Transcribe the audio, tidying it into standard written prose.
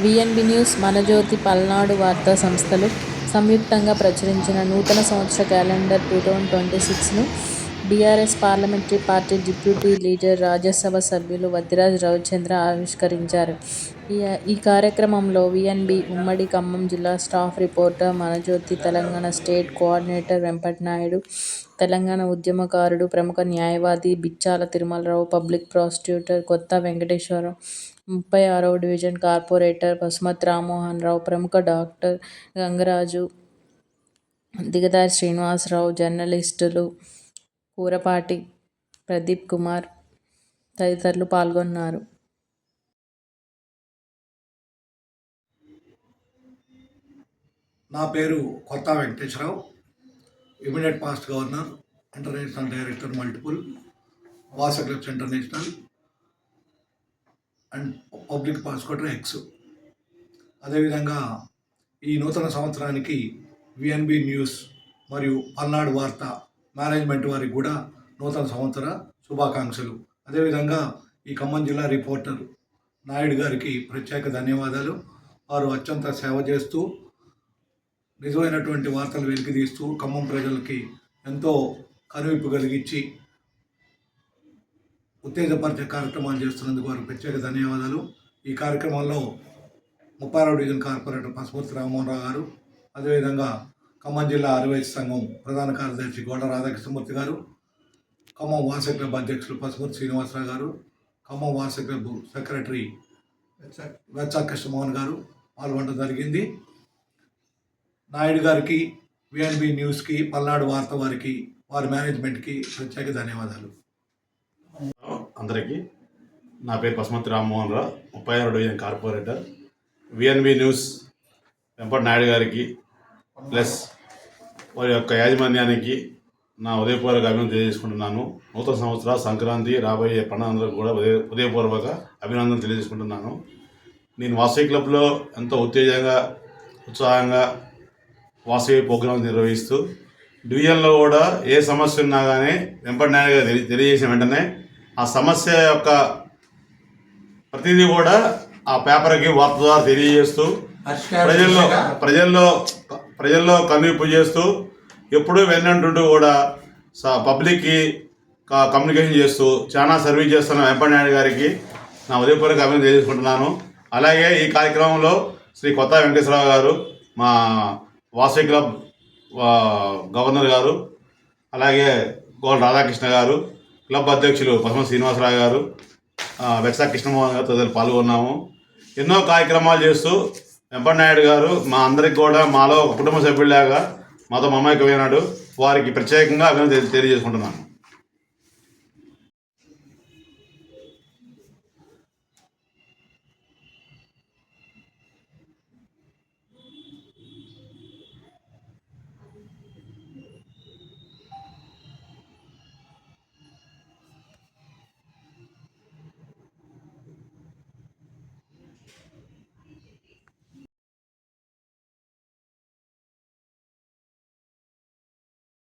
VNB news, మనజ్యోతి, Palnadu వార్తా సంస్థలు సంయుక్తంగా ప్రచురించిన నూతన సంవత్సర క్యాలెండర్ 2026ను BRS parliamentary party deputy leader, Rajya Sabha సభ్యులు వద్దిరాజు రవిచంద్ర ఆవిష్కరించారు. ఈ కార్యక్రమంలో విఎన్బి ఉమ్మడి ఖమ్మం జిల్లా staff reporter Manajyothi, Telangana state coordinator Vempatinaidu, Telangana ఉద్యమకారుడు, ప్రముఖ న్యాయవాది బిచ్చాల తిరుమలరావు, పబ్లిక్ ప్రాసిక్యూటర్ కొత్త వెంకటేశ్వరరావు, 36వ డివిజన్ కార్పొరేటర్ పసుమర్తి రామ్మోహన్ రావు, ప్రముఖ డాక్టర్ గంగరాజు, దిగదారి శ్రీనివాసరావు, జర్నలిస్టులు కూరపాటి ప్రదీప్ కుమార్ తదితరులు పాల్గొన్నారు. నా పేరు Kotha Venkateswararao, immediate past governor, international director multiple, Vasa clubs international and public prosecutor ex. అదేవిధంగా ఈ నూతన సంవత్సరానికి విఎన్బి న్యూస్ మరియు పల్నాడు వార్త మేనేజ్మెంట్ వారికి కూడా నూతన సంవత్సర శుభాకాంక్షలు. అదేవిధంగా ఈ ఖమ్మం జిల్లా రిపోర్టర్ నాయుడు గారికి ప్రత్యేక ధన్యవాదాలు. వారు అత్యంత సేవ చేస్తూ నిజమైనటువంటి వార్తలు వెలికితీస్తూ ఖమ్మం ప్రజలకి ఎంతో కనువిప్పు కలిగించి ఉత్తేజపరిచే కార్యక్రమాలు చేస్తున్నందుకు వారికి ప్రత్యేక ధన్యవాదాలు. ఈ కార్యక్రమంలో 36వ డివిజన్ కార్పొరేటర్ పసుమర్తి రామ్మోహన్ రావు గారు, అదేవిధంగా ఖమ్మం జిల్లా ఆర్యవైశ్య సంఘం ప్రధాన కార్యదర్శి గోడ రాధాకృష్ణమూర్తి గారు, ఖమ్మం వాసవి క్లబ్ అధ్యక్షులు పసుమర్తి శ్రీనివాసరావు గారు, ఖమ్మం వాసవి క్లబ్ సెక్రటరీ వెచ్చా కృష్ణమోహన్ గారు పాల్గొనడం జరిగింది. నాయుడు గారికి, విఎన్బి న్యూస్కి, పల్నాడు వార్త వారికి, వారి మేనేజ్మెంట్కి ప్రత్యేక ధన్యవాదాలు. అందరికీ నా పేరు పసుమర్తి రామ్మోహన్ రావు, 36వ division corporator. VNB news Vempati Naidu గారికి ప్లస్ వారి యొక్క యాజమాన్యానికి నా ఉదయపూర్వక అభినందన తెలియజేసుకుంటున్నాను. నూతన సంవత్సర సంక్రాంతి రాబోయే పండుగలకు కూడా ఉదయపూర్వక అభినందన తెలియజేసుకుంటున్నాను. నేను వాసవి క్లబ్లో ఎంతో ఉత్సాహంగా వాసవి ప్రోగ్రాం నిర్వహిస్తూ డివిజన్లో కూడా ఏ సమస్య ఉన్నా కానీ వెంపటి నాయుడు గారు తెలియజేసిన వెంటనే ఆ సమస్య యొక్క ప్రతిదీ కూడా ఆ పేపర్కి వార్త ద్వారా తెలియజేస్తూ ప్రజల్లో కనువిప్పు చేస్తూ ఎప్పుడూ వెన్నంటుంటూ కూడా పబ్లిక్కి కమ్యూనికేషన్ చేస్తూ చాలా సర్వీస్ చేస్తున్న వెంపటి నాయుడు గారికి నా ఉదయపూర్వక అభినందన తెలియజేసుకుంటున్నాను. అలాగే ఈ కార్యక్రమంలో శ్రీ కొత్త వెంకటేశ్వరరావు గారు, మా వాసవి క్లబ్ గవర్నర్ గారు, అలాగే గోడ రాధాకృష్ణ గారు, క్లబ్ అధ్యక్షులు పసుమర్తి శ్రీనివాసరావు గారు, వెచ్చా కృష్ణమోహన్ గారు తదితరులు పాల్గొన్నాము. ఎన్నో కార్యక్రమాలు చేస్తూ వెంపటి నాయుడు గారు మా అందరికి కూడా మాలో కుటుంబ సభ్యులాగా మాతో మమేకమైనాడు. వారికి ప్రత్యేకంగా అభినందన తెలియజేసుకుంటున్నాను.